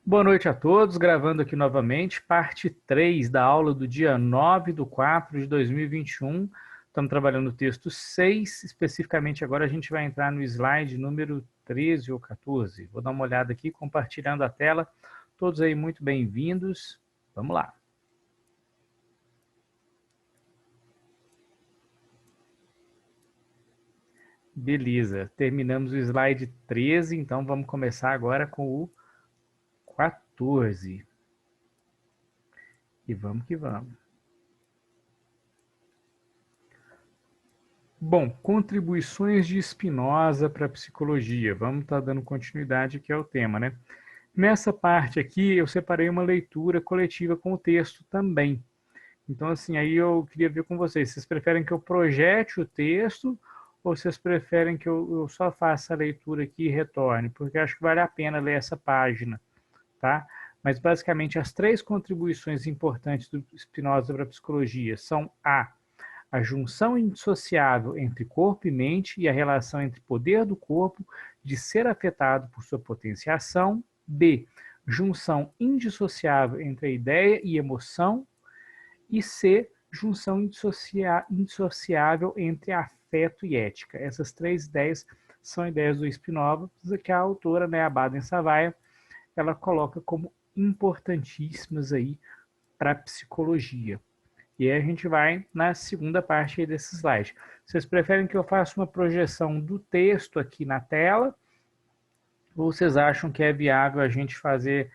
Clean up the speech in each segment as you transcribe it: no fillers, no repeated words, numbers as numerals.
Boa noite a todos, gravando aqui novamente, parte 3 da aula do dia 9/4/2021. Estamos trabalhando o texto 6, especificamente agora a gente vai entrar no slide número 13 ou 14. Vou dar uma olhada aqui, compartilhando a tela. Todos aí muito bem-vindos. Vamos lá. Beleza, terminamos o slide 13, então vamos começar agora com o 14. E vamos que vamos. Bom, contribuições de Spinoza para a psicologia. Vamos estar dando continuidade aqui ao tema, né? Nessa parte aqui, eu separei uma leitura coletiva com o texto também. Então, assim, aí eu queria ver com vocês preferem que eu projete o texto ou vocês preferem que eu só faça a leitura aqui e retorne? Porque acho que vale a pena ler essa página, tá? Mas, basicamente, as três contribuições importantes do Spinoza para a psicologia são a junção indissociável entre corpo e mente e a relação entre poder do corpo de ser afetado por sua potenciação. B, junção indissociável entre a ideia e emoção. E C, junção indissociável entre afeto e ética. Essas três ideias são ideias do Spinoza, que a autora, né, a Baden-Savaia, ela coloca como importantíssimas aí para a psicologia. E aí a gente vai na segunda parte aí desse slide. Vocês preferem que eu faça uma projeção do texto aqui na tela? Ou vocês acham que é viável a gente fazer...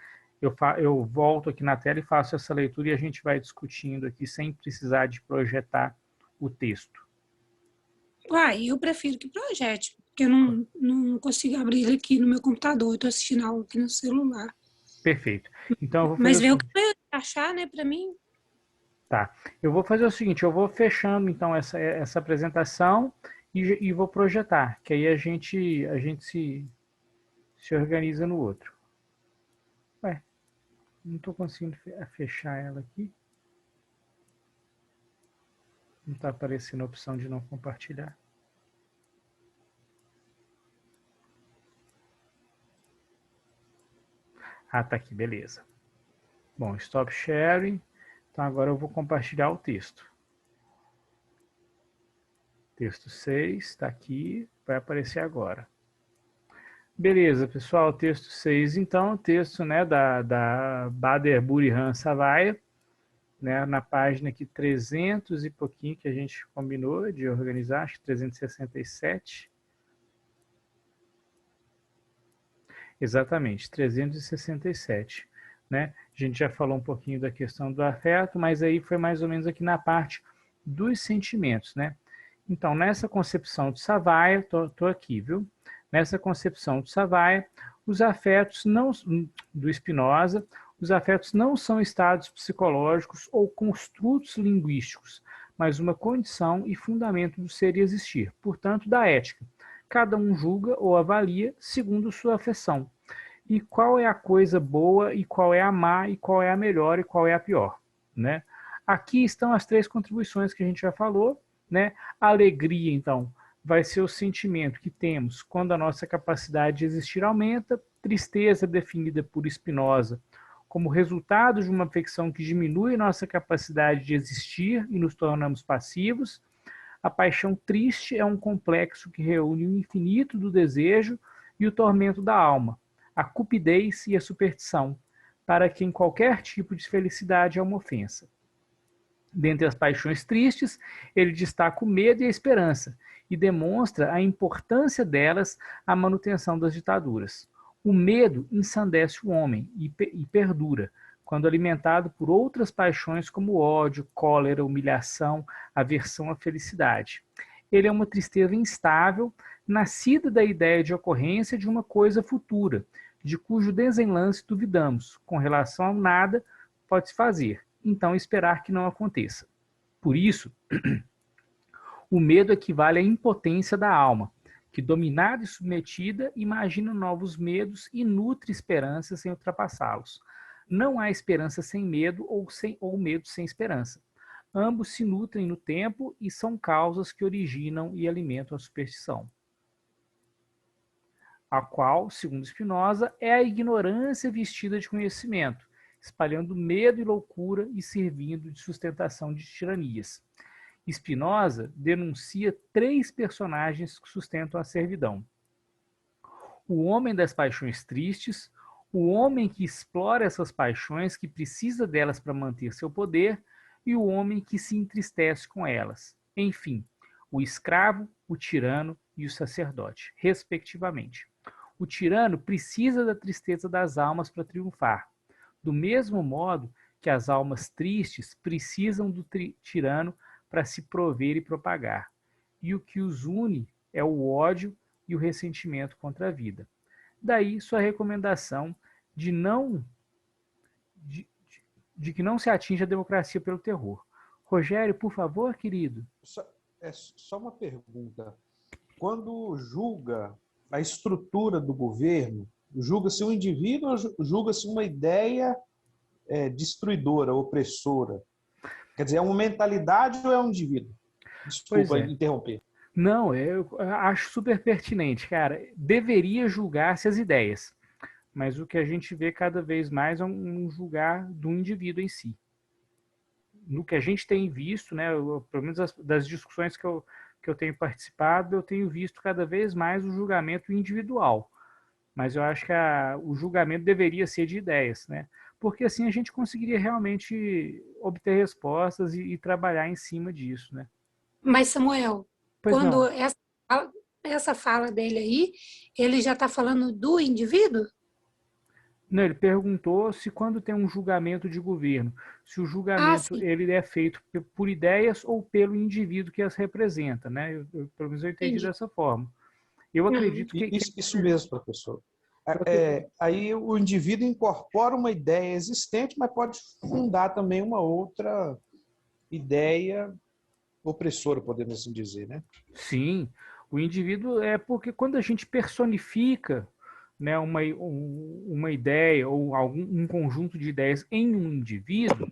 Eu volto aqui na tela e faço essa leitura e a gente vai discutindo aqui sem precisar de projetar o texto. Eu prefiro que projete, porque eu não consigo abrir ele aqui no meu computador, eu estou assistindo algo aqui no celular. Perfeito. Então eu vou fazer Mas o vê o que seguinte. vai achar, né, para mim. Tá. Eu vou fazer o seguinte, eu vou fechando então essa apresentação e vou projetar, que aí a gente se organiza no outro. Ué, não estou conseguindo fechar ela aqui. Não está aparecendo a opção de não compartilhar. Ah, tá aqui, beleza. Bom, stop sharing. Então agora eu vou compartilhar o texto. Texto 6, está aqui, vai aparecer agora. Beleza, pessoal, texto 6, então, texto, né, da Bader-Burihan-Savaia, né, na página aqui 300 e pouquinho que a gente combinou de organizar, acho que 367. Exatamente, 367. Né? A gente já falou um pouquinho da questão do afeto, mas aí foi mais ou menos aqui na parte dos sentimentos, né? Então, nessa concepção de Savaia, tô aqui, viu? Nessa concepção de Savaia, os afetos não, do Spinoza, os afetos não são estados psicológicos ou construtos linguísticos, mas uma condição e fundamento do ser e existir, portanto, da ética. Cada um julga ou avalia segundo sua afeição. E qual é a coisa boa, e qual é a má, e qual é a melhor, e qual é a pior, né? Aqui estão as três contribuições que a gente já falou, né? A alegria, então, vai ser o sentimento que temos quando a nossa capacidade de existir aumenta. Tristeza, definida por Spinoza como resultado de uma afecção que diminui nossa capacidade de existir e nos tornamos passivos. A paixão triste é um complexo que reúne o infinito do desejo e o tormento da alma, a cupidez e a superstição, para quem qualquer tipo de felicidade é uma ofensa. Dentre as paixões tristes, ele destaca o medo e a esperança, e demonstra a importância delas à manutenção das ditaduras. O medo ensandece o homem e perdura, quando alimentado por outras paixões como ódio, cólera, humilhação, aversão à felicidade. Ele é uma tristeza instável, nascida da ideia de ocorrência de uma coisa futura, de cujo desenlace duvidamos, com relação ao nada pode-se fazer, então esperar que não aconteça. Por isso, o medo equivale à impotência da alma, que, dominada e submetida, imagina novos medos e nutre esperanças sem ultrapassá-los. Não há esperança sem medo ou medo sem esperança. Ambos se nutrem no tempo e são causas que originam e alimentam a superstição. a qual, segundo Spinoza, é a ignorância vestida de conhecimento, espalhando medo e loucura e servindo de sustentação de tiranias. Spinoza denuncia 3 personagens que sustentam a servidão: o homem das paixões tristes, o homem que explora essas paixões, que precisa delas para manter seu poder, e o homem que se entristece com elas. Enfim, o escravo, o tirano e o sacerdote, respectivamente. O tirano precisa da tristeza das almas para triunfar, do mesmo modo que as almas tristes precisam do tirano para se prover e propagar. E o que os une é o ódio e o ressentimento contra a vida. Daí sua recomendação de que não se atinja a democracia pelo terror. Rogério, por favor, querido. Só uma pergunta. Quando julga a estrutura do governo, julga-se um indivíduo ou julga-se uma ideia destruidora, opressora? Quer dizer, é uma mentalidade ou é um indivíduo? Desculpa interromper. Não, eu acho super pertinente, cara. Deveria julgar-se as ideias, mas o que a gente vê cada vez mais é um julgar do indivíduo em si. No que a gente tem visto, né, pelo menos das discussões que eu tenho participado, eu tenho visto cada vez mais o julgamento individual. Mas eu acho que o julgamento deveria ser de ideias, né? Porque assim a gente conseguiria realmente obter respostas e trabalhar em cima disso, né? Mas, Samuel, Pois quando não. essa fala dele aí, ele já está falando do indivíduo? Não, ele perguntou se quando tem um julgamento de governo, se o julgamento ele é feito por ideias ou pelo indivíduo que as representa, né? Pelo menos eu entendi dessa forma. Eu acredito que... Isso mesmo, professor. Aí o indivíduo incorpora uma ideia existente, mas pode fundar também uma outra ideia opressora, podemos assim dizer, né? Sim, o indivíduo porque quando a gente personifica, né, uma ideia ou um conjunto de ideias em um indivíduo,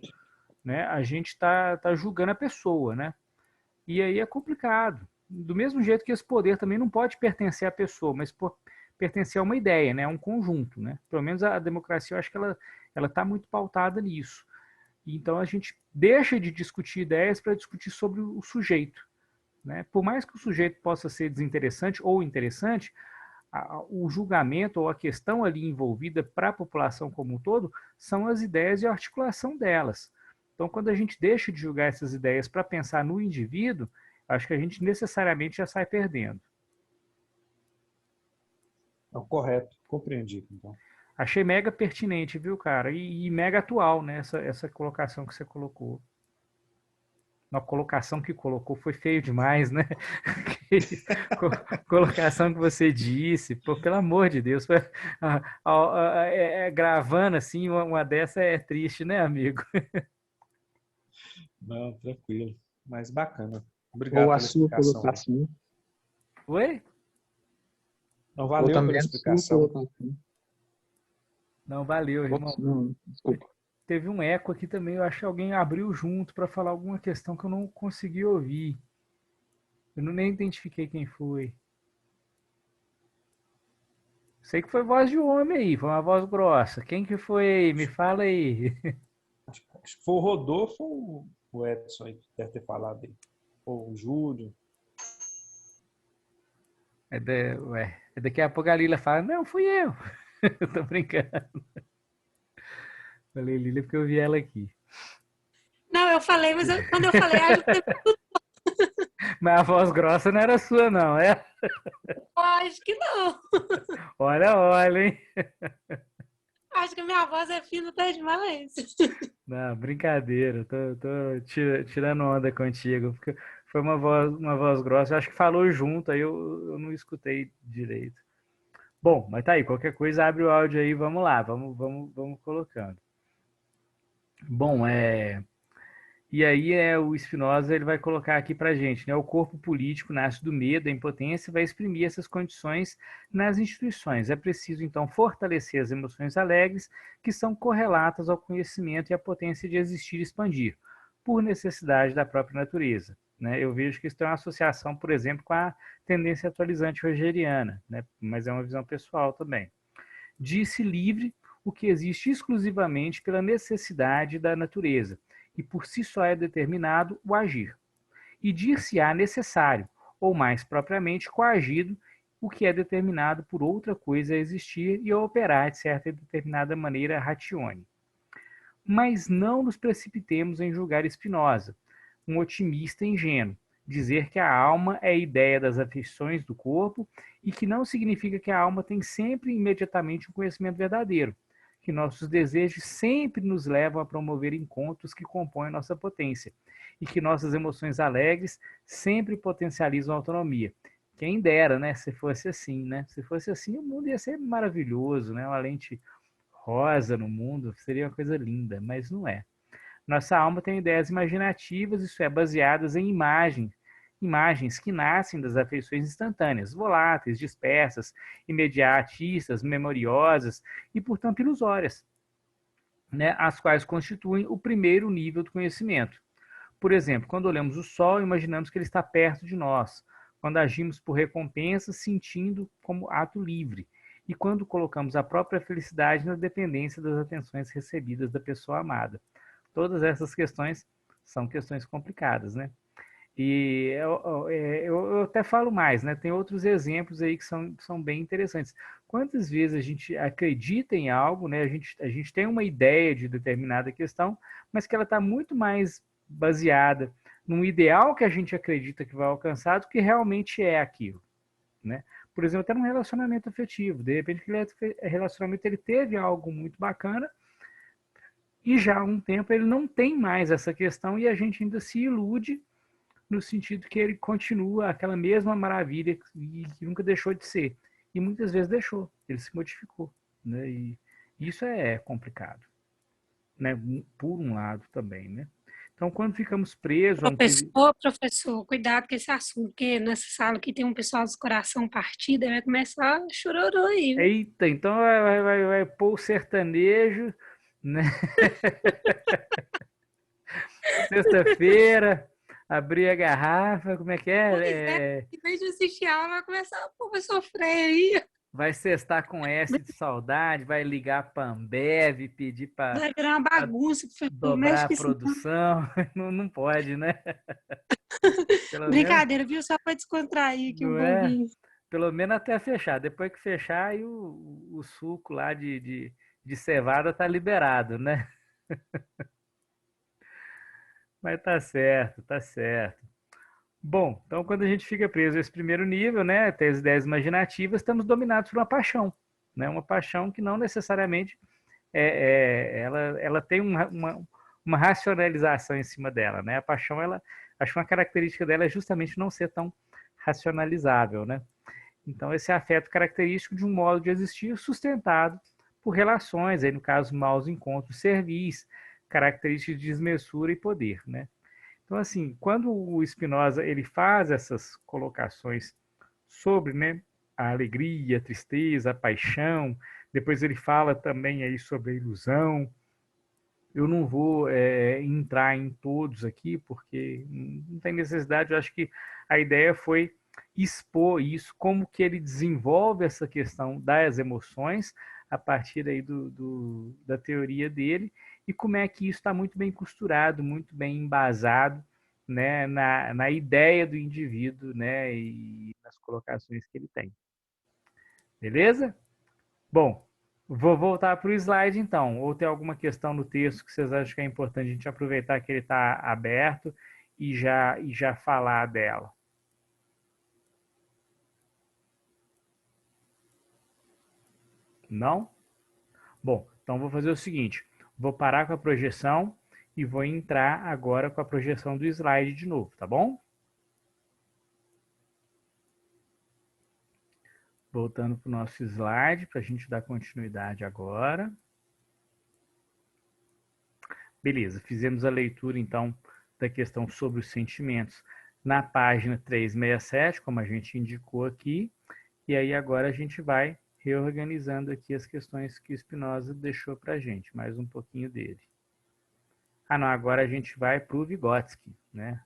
né, a gente está julgando a pessoa, né? E aí é complicado. Do mesmo jeito que esse poder também não pode pertencer à pessoa, mas pertencer a uma ideia, né, a um conjunto, né? Pelo menos a democracia, eu acho que ela está muito pautada nisso. Então a gente deixa de discutir ideias para discutir sobre o sujeito, né? Por mais que o sujeito possa ser desinteressante ou interessante, o julgamento ou a questão ali envolvida para a população como um todo são as ideias e a articulação delas. Então, quando a gente deixa de julgar essas ideias para pensar no indivíduo, acho que a gente necessariamente já sai perdendo. Não, correto, compreendi. Então. Achei mega pertinente, viu, cara? E mega atual, né? Essa colocação que você colocou. A colocação que colocou foi feio demais, né? Colocação que você disse, pô, pelo amor de Deus, gravando assim, uma dessa é triste, né, amigo? Não, tranquilo, mas bacana. Obrigado Ou a pela sua explicação. colocação. Oi? Não, valeu pela explicação. Não, valeu, irmão. Não, desculpa. Teve um eco aqui também, eu acho que alguém abriu junto para falar alguma questão que eu não consegui ouvir. Eu nem identifiquei quem foi. Sei que foi voz de homem aí, foi uma voz grossa. Quem que foi? Me fala aí. Acho que foi o Rodolfo ou o Edson aí que deve ter falado aí. Ou o Júlio. Daqui a pouco a Lila fala, não, fui eu. Eu tô brincando. Falei Lila porque eu vi ela aqui. Não, eu falei, mas quando eu falei, acho que Mas a voz grossa não era sua, não, é? acho que não. Olha, hein? Acho que a minha voz é fina até demais. Não, brincadeira. Tô tirando onda contigo. Porque foi uma voz grossa. Eu acho que falou junto, aí eu não escutei direito. Bom, mas tá aí. Qualquer coisa, abre o áudio aí. Vamos lá. Vamos colocando. Bom, E aí o Spinoza ele vai colocar aqui para a gente, né? O corpo político nasce do medo, da impotência, e vai exprimir essas condições nas instituições. É preciso, então, fortalecer as emoções alegres, que são correlatas ao conhecimento e à potência de existir e expandir, por necessidade da própria natureza. né? Eu vejo que isso tem uma associação, por exemplo, com a tendência atualizante rogeriana, né? Mas é uma visão pessoal também. Dir-se livre o que existe exclusivamente pela necessidade da natureza, e por si só é determinado o agir. E dir-se-á necessário, ou mais propriamente coagido, o que é determinado por outra coisa a existir e a operar de certa e determinada maneira ratione. Mas não nos precipitemos em julgar Spinoza, um otimista ingênuo, dizer que a alma é a ideia das afeições do corpo e que não significa que a alma tem sempre imediatamente um conhecimento verdadeiro, que nossos desejos sempre nos levam a promover encontros que compõem nossa potência e que nossas emoções alegres sempre potencializam a autonomia. Quem dera, né, se fosse assim, né? Se fosse assim, o mundo ia ser maravilhoso, né? Uma lente rosa no mundo seria uma coisa linda, mas não é. Nossa alma tem ideias imaginativas, isso é, baseadas em imagens que nascem das afeições instantâneas, voláteis, dispersas, imediatistas, memoriosas e, portanto, ilusórias, né, as quais constituem o primeiro nível do conhecimento. Por exemplo, quando olhamos o sol, imaginamos que ele está perto de nós. Quando agimos por recompensa, sentindo como ato livre. E quando colocamos a própria felicidade na dependência das atenções recebidas da pessoa amada. Todas essas questões são questões complicadas, né? E eu até falo mais, né? Tem outros exemplos aí que são bem interessantes. Quantas vezes a gente acredita em algo, né? A gente tem uma ideia de determinada questão, mas que ela está muito mais baseada num ideal que a gente acredita que vai alcançar do que realmente é aquilo, né? Por exemplo, até num relacionamento afetivo. De repente, aquele relacionamento ele teve algo muito bacana, e já há um tempo ele não tem mais essa questão e a gente ainda se ilude no sentido que ele continua aquela mesma maravilha que nunca deixou de ser. E muitas vezes deixou, ele se modificou, né? E isso é complicado, né? Por um lado também, né? Então, quando ficamos presos a um... Professor, cuidado com esse assunto, porque nessa sala aqui tem um pessoal do coração partido, vai começar a chororô aí, viu? Eita, então vai pôr o sertanejo, né? Sexta-feira, abrir a garrafa, como é que Pois é, é? em vez de assistir a aula, vai começar o povo a sofrer aí. Vai cestar com S de saudade, vai ligar para a Ambev, pedir para Vai virar uma bagunça, professor, não dobrar mexe a com isso não. produção. Não, não pode, né? Pelo menos, Brincadeira, viu? Só para descontrair aqui um não é? pouquinho. Pelo menos até fechar. Depois que fechar, aí o suco lá de cevada tá liberado, né? Mas tá certo, tá certo. Bom, então quando a gente fica preso a esse primeiro nível, né, até as ideias imaginativas, estamos dominados por uma paixão, né? Uma paixão que não necessariamente ela tem uma racionalização em cima dela, né? A paixão, acho que uma característica dela é justamente não ser tão racionalizável, né? Então, esse afeto característico de um modo de existir sustentado por relações, aí no caso, maus encontros, servis, características de desmesura e poder, né? Então, assim, quando o Spinoza ele faz essas colocações sobre, né, a alegria, a tristeza, a paixão, depois ele fala também aí sobre a ilusão. Eu não vou entrar em todos aqui, porque não tem necessidade. Eu acho que a ideia foi expor isso, como que ele desenvolve essa questão das emoções a partir aí da teoria dele, e como é que isso está muito bem costurado, muito bem embasado, né, na ideia do indivíduo, né, e nas colocações que ele tem. Beleza? Bom, vou voltar para o slide então. Ou tem alguma questão no texto que vocês acham que é importante a gente aproveitar que ele está aberto e já falar dela? Não? Bom, então vou fazer o seguinte. Vou parar com a projeção e vou entrar agora com a projeção do slide de novo, tá bom? Voltando para o nosso slide, para a gente dar continuidade agora. Beleza, fizemos a leitura, então, da questão sobre os sentimentos na página 367, como a gente indicou aqui. E aí agora a gente vai reorganizando aqui as questões que o Spinoza deixou para a gente, mais um pouquinho dele. Ah, não, agora a gente vai para o Vygotsky, né?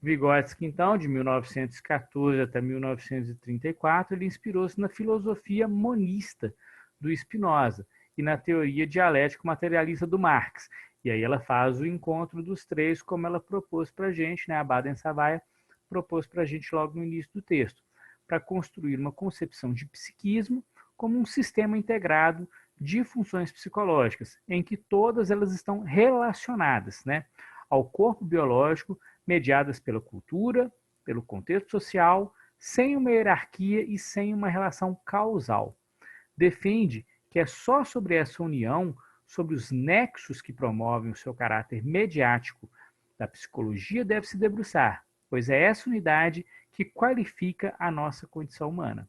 Vygotsky, então, de 1914 até 1934, ele inspirou-se na filosofia monista do Spinoza e na teoria dialético-materialista do Marx. E aí ela faz o encontro dos três, como ela propôs para a gente, né? A Baden-Savaia propôs para a gente logo no início do texto, para construir uma concepção de psiquismo como um sistema integrado de funções psicológicas, em que todas elas estão relacionadas, né, ao corpo biológico, mediadas pela cultura, pelo contexto social, sem uma hierarquia e sem uma relação causal. Defende que é só sobre essa união, sobre os nexos que promovem o seu caráter mediático da psicologia deve se debruçar, pois é essa unidade que qualifica a nossa condição humana.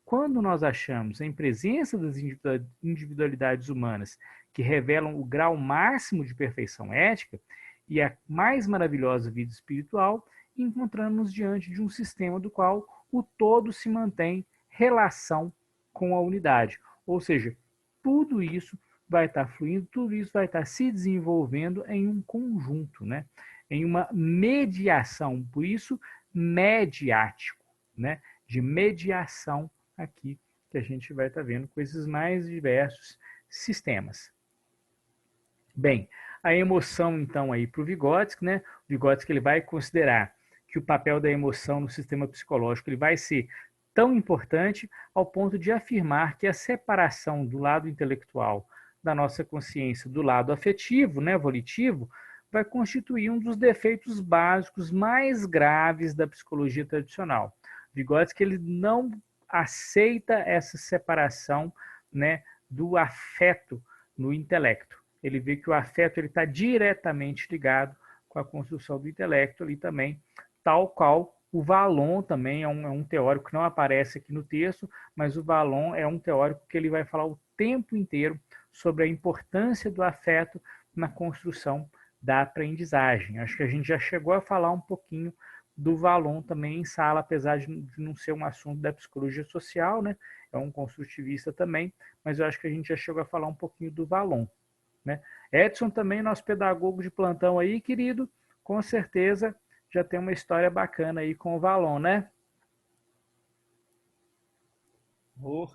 Quando nós achamos, em presença das individualidades humanas que revelam o grau máximo de perfeição ética e a mais maravilhosa vida espiritual, encontramos-nos diante de um sistema do qual o todo se mantém relação com a unidade. Ou seja, tudo isso vai estar fluindo, tudo isso vai estar se desenvolvendo em um conjunto, né? Em uma mediação, por isso mediático, né? De mediação aqui que a gente vai estar vendo com esses mais diversos sistemas. Bem, a emoção então aí para o Vygotsky, né? O Vygotsky ele vai considerar que o papel da emoção no sistema psicológico ele vai ser tão importante ao ponto de afirmar que a separação do lado intelectual da nossa consciência do lado afetivo, né, volitivo, vai constituir um dos defeitos básicos mais graves da psicologia tradicional. Vygotsky ele não aceita essa separação, né, do afeto no intelecto. Ele vê que o afeto está diretamente ligado com a construção do intelecto ali também, tal qual o Vallon também é um teórico que não aparece aqui no texto, mas o Vallon é um teórico que ele vai falar o tempo inteiro sobre a importância do afeto na construção da aprendizagem. Acho que a gente já chegou a falar um pouquinho do Vallon também em sala, apesar de não ser um assunto da psicologia social, né? É um construtivista também, mas eu acho que a gente já chegou a falar um pouquinho do Vallon, né? Edson também, nosso pedagogo de plantão aí, querido, com certeza já tem uma história bacana aí com o Vallon, né? Oh.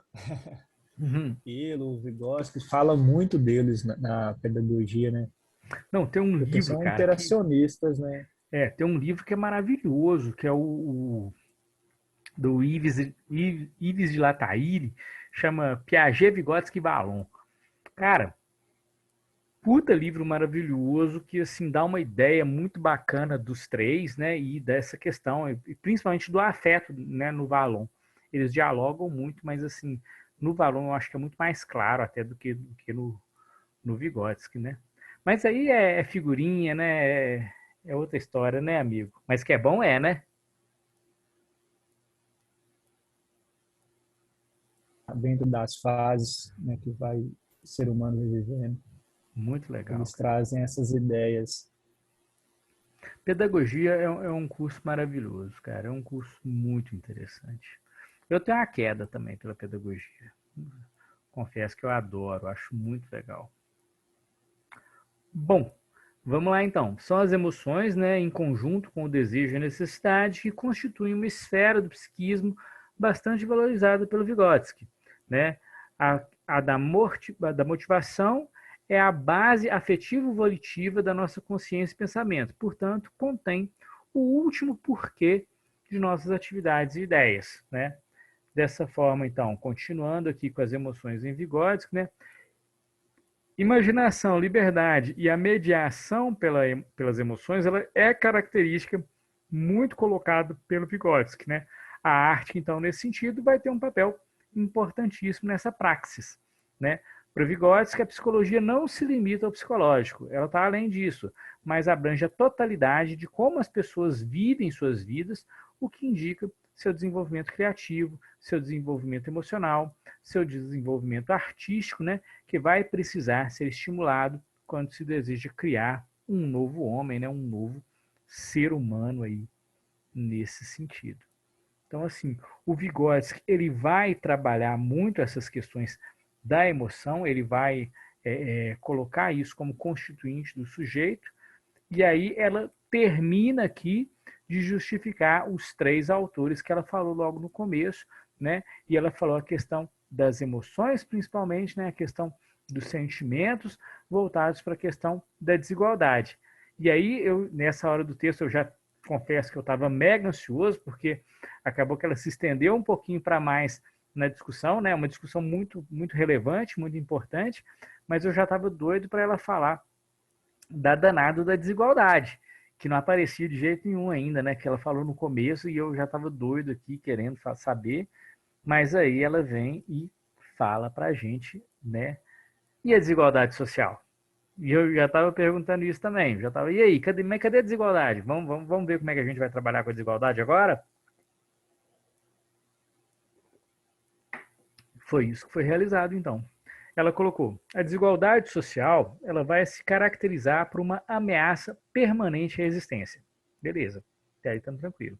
O Vygotsky fala muito deles na pedagogia, né? Não, tem um livro, são cara. interacionistas, né? Tem um livro que é maravilhoso, que é o do Yves de Lataille, chama Piaget, Vygotsky e Vallon. Cara, puta livro maravilhoso que assim dá uma ideia muito bacana dos três, né, e dessa questão, e principalmente do afeto, né, no Vallon. Eles dialogam muito, mas assim, no Vallon eu acho que é muito mais claro até do que no Vygotsky, né? Mas aí é figurinha, né? É outra história, né, amigo? Mas que é bom né? Dentro das fases, né, que vai o ser humano vivendo. Muito legal. Eles trazem essas ideias. Pedagogia é um curso maravilhoso, cara. É um curso muito interessante. Eu tenho uma queda também pela pedagogia. Confesso que eu adoro, acho muito legal. Bom, vamos lá então. São as emoções, né, em conjunto com o desejo e a necessidade, que constituem uma esfera do psiquismo bastante valorizada pelo Vygotsky, né? A da motivação é a base afetivo-volitiva da nossa consciência e pensamento. Portanto, contém o último porquê de nossas atividades e ideias, né? Dessa forma, então, continuando aqui com as emoções em Vygotsky, né? Imaginação, liberdade e a mediação pelas emoções, ela é característica muito colocada pelo Vygotsky, né? A arte, então, nesse sentido, vai ter um papel importantíssimo nessa praxis, né? Para Vygotsky, a psicologia não se limita ao psicológico, ela está além disso, mas abrange a totalidade de como as pessoas vivem suas vidas, o que indica seu desenvolvimento criativo, seu desenvolvimento emocional, seu desenvolvimento artístico, né, que vai precisar ser estimulado quando se deseja criar um novo homem, né, um novo ser humano aí nesse sentido. Então, assim, o Vygotsky, ele vai trabalhar muito essas questões da emoção, ele vai colocar isso como constituinte do sujeito, e aí ela termina aqui de justificar os 3 autores que ela falou logo no começo, né? E ela falou a questão das emoções, principalmente, né? A questão dos sentimentos voltados para a questão da desigualdade. E aí, nessa hora do texto, eu já confesso que eu estava mega ansioso, porque acabou que ela se estendeu um pouquinho para mais na discussão, né? Uma discussão muito, muito relevante, muito importante, mas eu já estava doido para ela falar da danada da desigualdade, que não aparecia de jeito nenhum ainda, né? Que ela falou no começo e eu já estava doido aqui querendo saber, mas aí ela vem e fala para a gente, né? E a desigualdade social? E eu já estava perguntando isso também, já estava, e aí, cadê a desigualdade? Vamos ver como é que a gente vai trabalhar com a desigualdade agora? Foi isso que foi realizado, então. Ela colocou, a desigualdade social ela vai se caracterizar por uma ameaça permanente à existência. Beleza, até aí estamos tranquilos.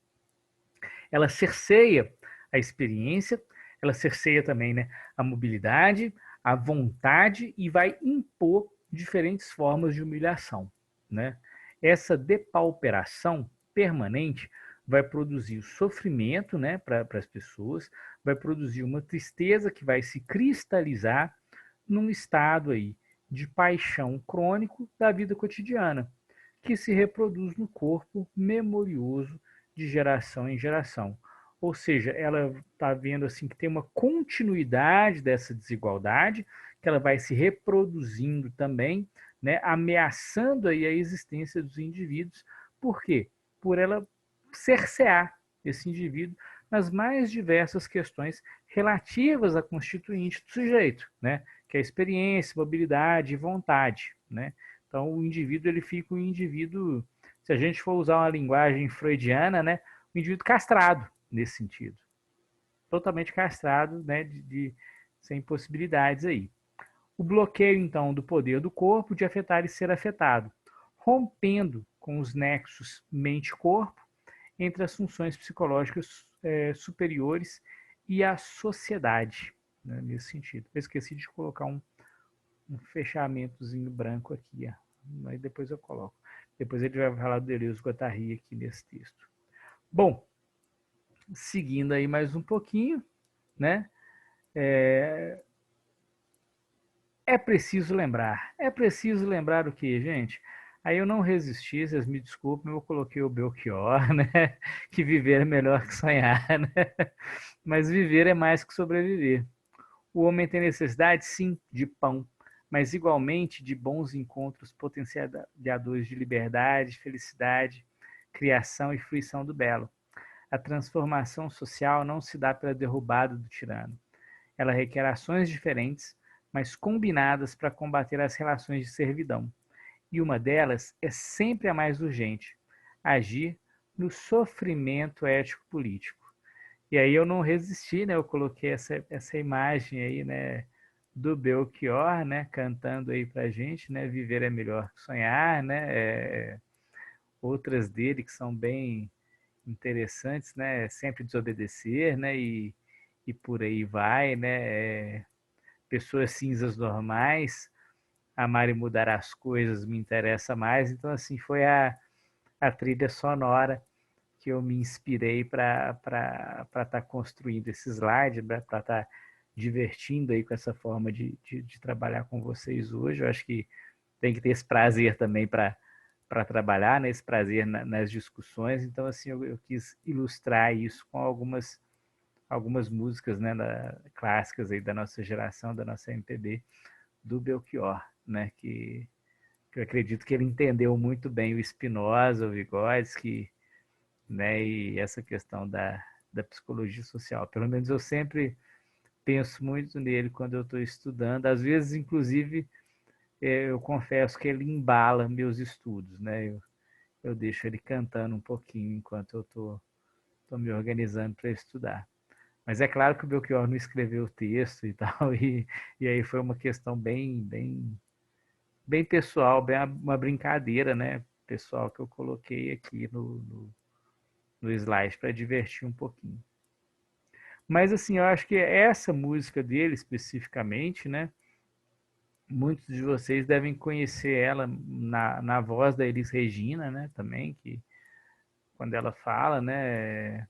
Ela cerceia a experiência, ela cerceia também, né, a mobilidade, a vontade e vai impor diferentes formas de humilhação, né? Essa depauperação permanente vai produzir o sofrimento, né, para as pessoas, vai produzir uma tristeza que vai se cristalizar num estado aí de paixão crônico da vida cotidiana, que se reproduz no corpo memorioso de geração em geração. Ou seja, ela está vendo assim que tem uma continuidade dessa desigualdade, que ela vai se reproduzindo também, né, ameaçando aí a existência dos indivíduos. Por quê? Por ela cercear esse indivíduo nas mais diversas questões relativas à constituinte do sujeito, né, que é a experiência, mobilidade e vontade, né? Então, o indivíduo ele fica um indivíduo, se a gente for usar uma linguagem freudiana, né, um indivíduo castrado nesse sentido, totalmente castrado, né, sem possibilidades aí. O bloqueio, então, do poder do corpo de afetar e ser afetado, rompendo com os nexos mente-corpo entre as funções psicológicas superiores e a sociedade, né, nesse sentido. Eu esqueci de colocar um fechamentozinho branco aqui, mas depois eu coloco. Depois ele vai falar do Deleuze Guattari aqui nesse texto. Bom, seguindo aí mais um pouquinho, né? É preciso lembrar o que, gente? Aí eu não resisti, vocês me desculpem, eu coloquei o Belchior, né? Que viver é melhor que sonhar, né? Mas viver é mais que sobreviver. O homem tem necessidade, sim, de pão, mas igualmente de bons encontros potenciadores de liberdade, felicidade, criação e fruição do belo. A transformação social não se dá pela derrubada do tirano. Ela requer ações diferentes, mas combinadas para combater as relações de servidão. E uma delas é sempre a mais urgente: agir no sofrimento ético-político. E aí eu não resisti, né? Eu coloquei essa imagem aí, né, do Belchior, né, cantando aí pra gente, né, viver é melhor que sonhar, né, outras dele que são bem interessantes, né, sempre desobedecer, né, e por aí vai, né, pessoas cinzas normais, amar e mudar as coisas me interessa mais, então assim foi a trilha sonora que eu me inspirei para estar construindo esse slide, para estar divertindo aí com essa forma de trabalhar com vocês hoje. Eu acho que tem que ter esse prazer também para trabalhar, né? Esse prazer nas discussões. Então, assim, eu quis ilustrar isso com algumas músicas, né, clássicas aí da nossa geração, da nossa MPB, do Belchior, né? Que eu acredito que ele entendeu muito bem o Spinoza, o Vygotsky, né, e essa questão da psicologia social. Pelo menos eu sempre penso muito nele quando eu estou estudando. Às vezes, inclusive, eu confesso que ele embala meus estudos, né? Eu deixo ele cantando um pouquinho enquanto eu estou me organizando para estudar. Mas é claro que o Belchior não escreveu o texto e tal, e aí foi uma questão bem pessoal, bem uma brincadeira, né, pessoal, que eu coloquei aqui no slide para divertir um pouquinho. Mas assim, eu acho que essa música dele especificamente, né? Muitos de vocês devem conhecer ela na voz da Elis Regina, né? Também, que quando ela fala, né,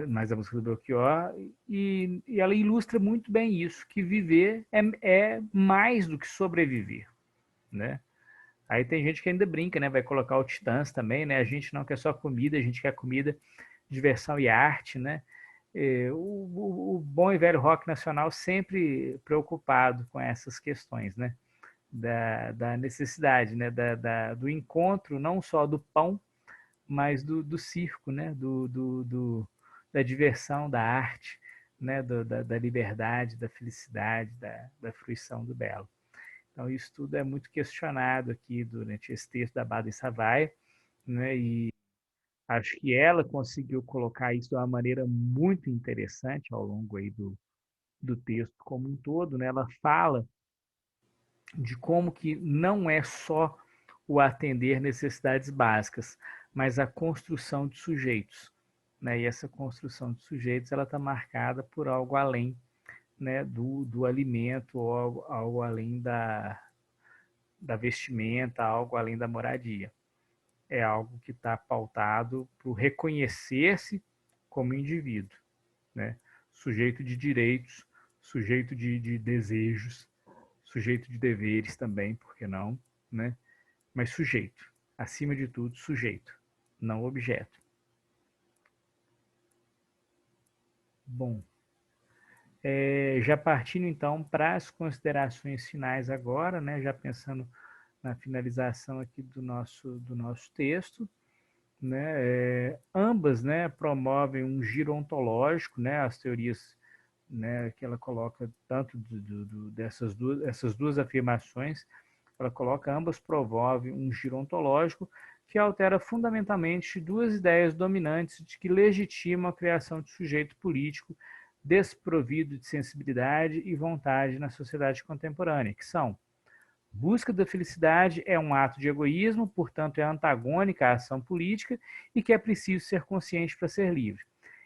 mais a música do Belchior, e ela ilustra muito bem isso, que viver é mais do que sobreviver, né? Aí tem gente que ainda brinca, né? Vai colocar o Titãs também, né? A gente não quer só comida, a gente quer comida, diversão e arte, né? O bom e velho rock nacional sempre preocupado com essas questões, né? Da necessidade, né? Do encontro, não só do pão, mas do circo, né? Da diversão, da arte, né? Da liberdade, da felicidade, da fruição do belo. Então, isso tudo é muito questionado aqui durante esse texto da Baden Savaia, né? E acho que ela conseguiu colocar isso de uma maneira muito interessante ao longo aí do texto como um todo, né? Ela fala de como que não é só o atender necessidades básicas, mas a construção de sujeitos, né? E essa construção de sujeitos ela está marcada por algo além, né? Do alimento ou algo além da vestimenta, algo além da moradia. É algo que está pautado para o reconhecer-se como indivíduo, né? Sujeito de direitos, sujeito de desejos, sujeito de deveres também, por que não, né? Mas sujeito, acima de tudo, sujeito, não objeto. Bom, já partindo então para as considerações finais agora, né? Já pensando na finalização aqui do nosso texto, né? Ambas, né, promovem um giro ontológico, né? As teorias, né, que ela coloca tanto essas duas afirmações, ela coloca ambas promovem um giro ontológico que altera fundamentalmente duas ideias dominantes de que legitimam a criação de sujeito político desprovido de sensibilidade e vontade na sociedade contemporânea, que são: busca da felicidade é um ato de egoísmo, portanto é antagônica à ação política e que é preciso ser consciente para ser livre.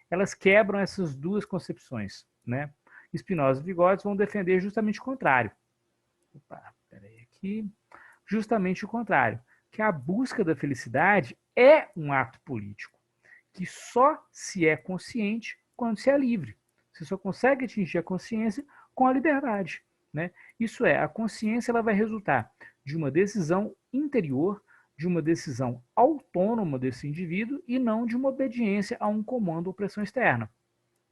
Elas quebram essas duas concepções, né? Spinoza e Vygotsky vão defender justamente o contrário. Justamente o contrário, que a busca da felicidade é um ato político, que só se é consciente quando se é livre. Você só consegue atingir a consciência com a liberdade, né? Isso é, a consciência ela vai resultar de uma decisão interior, de uma decisão autônoma desse indivíduo e não de uma obediência a um comando ou pressão externa,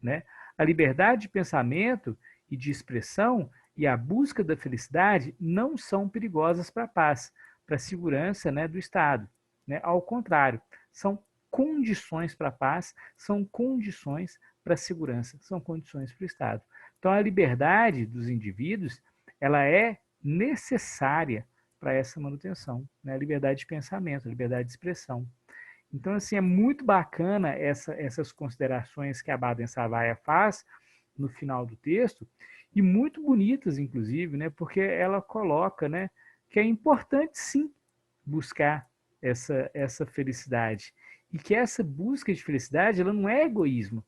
né? A liberdade de pensamento e de expressão e a busca da felicidade não são perigosas para a paz, para a segurança, né, do Estado, né? Ao contrário, são condições para a paz, são condições para a segurança, são condições para o Estado. Então, a liberdade dos indivíduos ela é necessária para essa manutenção, né? A liberdade de pensamento, a liberdade de expressão. Então, assim, é muito bacana essas considerações que a Baden Savaia faz no final do texto, e muito bonitas, inclusive, né? Porque ela coloca, né, que é importante, sim, buscar essa felicidade. E que essa busca de felicidade ela não é egoísmo,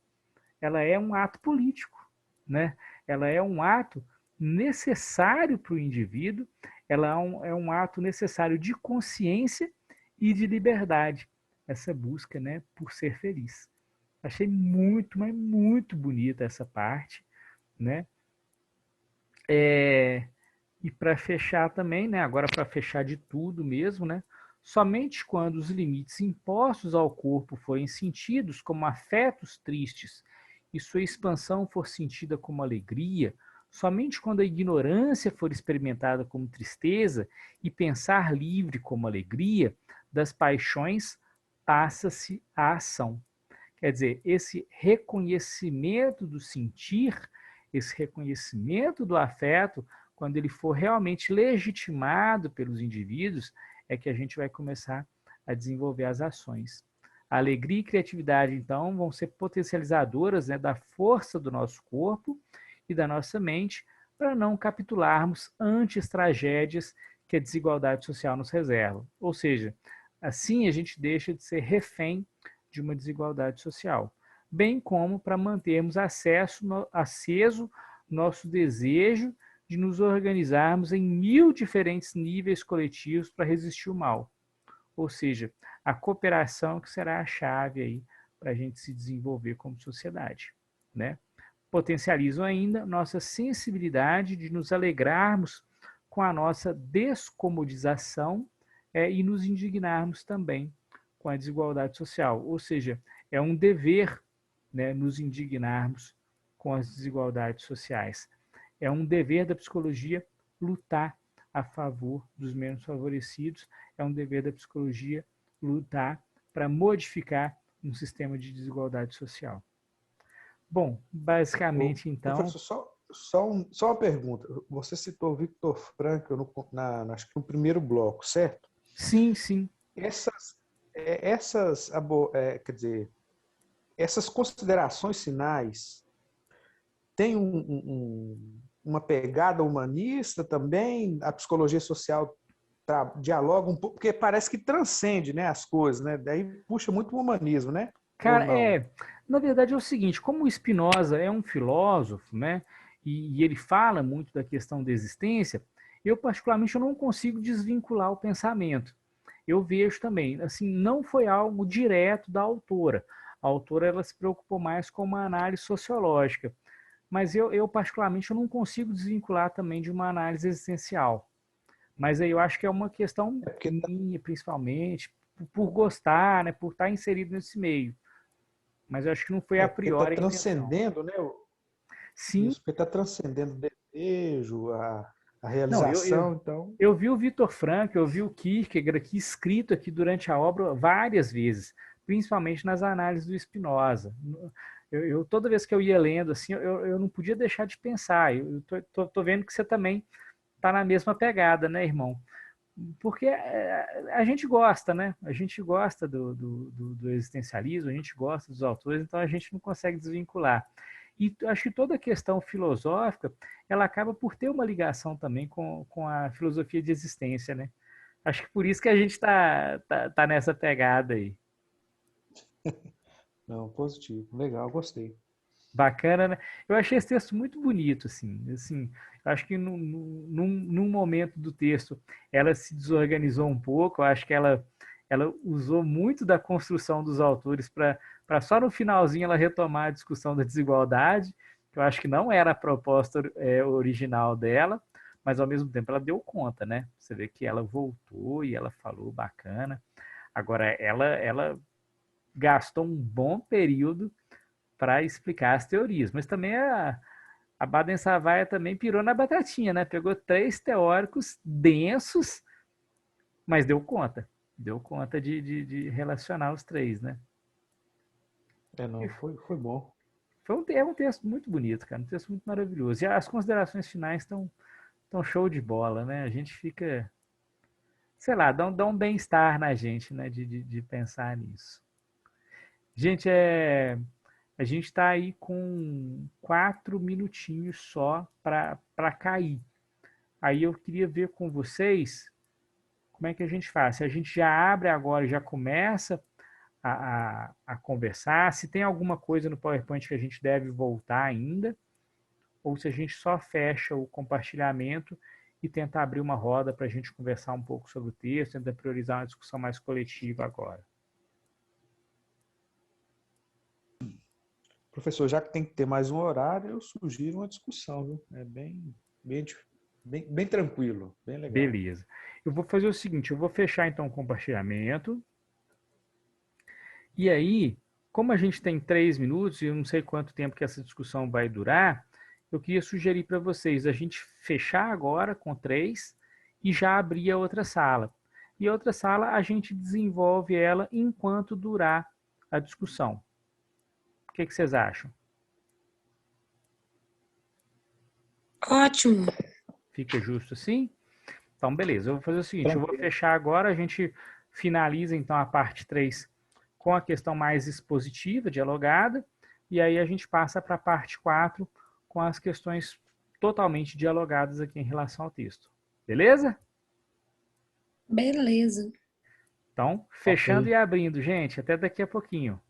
ela é um ato político, né? Ela é um ato necessário para o indivíduo, ela é um ato necessário de consciência e de liberdade, essa busca, né, por ser feliz. Achei muito, mas muito bonita essa parte, né? E para fechar também, né, agora para fechar de tudo mesmo, né, somente quando os limites impostos ao corpo forem sentidos como afetos tristes e sua expansão for sentida como alegria, somente quando a ignorância for experimentada como tristeza e pensar livre como alegria, das paixões passa-se a ação. Quer dizer, esse reconhecimento do sentir, esse reconhecimento do afeto, quando ele for realmente legitimado pelos indivíduos, é que a gente vai começar a desenvolver as ações. A alegria e criatividade, então, vão ser potencializadoras, né, da força do nosso corpo e da nossa mente, para não capitularmos ante as tragédias que a desigualdade social nos reserva. Ou seja, assim a gente deixa de ser refém de uma desigualdade social, bem como para mantermos aceso nosso desejo de nos organizarmos em 1000 diferentes níveis coletivos para resistir ao mal. Ou seja, a cooperação que será a chave aí para a gente se desenvolver como sociedade, né? Potencializam ainda nossa sensibilidade de nos alegrarmos com a nossa descomodização e nos indignarmos também com a desigualdade social. Ou seja, é um dever, né, nos indignarmos com as desigualdades sociais. É um dever da psicologia lutar a favor dos menos favorecidos, é um dever da psicologia lutar para modificar um sistema de desigualdade social. Bom, basicamente, então... Professor, só uma pergunta. Você citou o Viktor Frankl acho que no primeiro bloco, certo? Sim, sim. Quer dizer, essas considerações finais têm uma pegada humanista também? A psicologia social dialoga um pouco, porque parece que transcende, né, as coisas, né? Daí puxa muito o humanismo, né? Cara, na verdade é o seguinte, como o Spinoza é um filósofo, né, e ele fala muito da questão da existência, eu particularmente eu não consigo desvincular o pensamento. Eu vejo também, assim, não foi algo direto da autora. A autora ela se preocupou mais com uma análise sociológica, mas eu particularmente eu não consigo desvincular também de uma análise existencial. Mas aí eu acho que é uma questão minha, principalmente, por gostar, né, por estar inserido nesse meio. Mas eu acho que não foi a priori. Está transcendendo, né? Sim. Isso está transcendendo o desejo, a realização, então... Eu vi o Viktor Frankl, eu vi o Kierkegaard aqui escrito aqui durante a obra várias vezes, principalmente nas análises do Spinoza. Toda vez que eu ia lendo, assim, eu não podia deixar de pensar. Eu tô vendo que você também está na mesma pegada, né, irmão? Porque a gente gosta, né? A gente gosta do existencialismo, a gente gosta dos autores, então a gente não consegue desvincular. E acho que toda a questão filosófica, ela acaba por ter uma ligação também com a filosofia de existência, né? Acho que por isso que a gente tá nessa pegada aí. Não, positivo. Legal, gostei. Bacana, né? Eu achei esse texto muito bonito, assim, acho que num momento do texto ela se desorganizou um pouco, eu acho que ela usou muito da construção dos autores para só no finalzinho ela retomar a discussão da desigualdade, que eu acho que não era a proposta original dela, mas ao mesmo tempo ela deu conta, né? Você vê que ela voltou e ela falou bacana. Agora, ela gastou um bom período para explicar as teorias, mas também a Baden-Savaia também pirou na batatinha, né? Pegou 3 teóricos densos, mas deu conta de relacionar os 3, né? Não, foi bom. É um texto muito bonito, cara, um texto muito maravilhoso. E as considerações finais estão show de bola, né? A gente fica, sei lá, dá um bem-estar na gente, né? De pensar nisso. Gente, a gente está aí com 4 minutinhos só para cair. Aí eu queria ver com vocês como é que a gente faz. Se a gente já abre agora e já começa a conversar, se tem alguma coisa no PowerPoint que a gente deve voltar ainda, ou se a gente só fecha o compartilhamento e tenta abrir uma roda para a gente conversar um pouco sobre o texto, tenta priorizar uma discussão mais coletiva agora. Professor, já que tem que ter mais um horário, eu sugiro uma discussão, viu? É bem tranquilo, bem legal. Beleza. Eu vou fazer o seguinte, eu vou fechar então o compartilhamento. E aí, como a gente tem 3 minutos, e eu não sei quanto tempo que essa discussão vai durar, eu queria sugerir para vocês a gente fechar agora com 3 e já abrir a outra sala. E a outra sala a gente desenvolve ela enquanto durar a discussão. O que vocês acham? Ótimo. Fica justo assim? Então, beleza. Eu vou fazer o seguinte, eu vou fechar agora, a gente finaliza então a parte 3 com a questão mais expositiva, dialogada, e aí a gente passa para a parte 4 com as questões totalmente dialogadas aqui em relação ao texto. Beleza? Beleza. Então, fechando e abrindo, gente. Até daqui a pouquinho.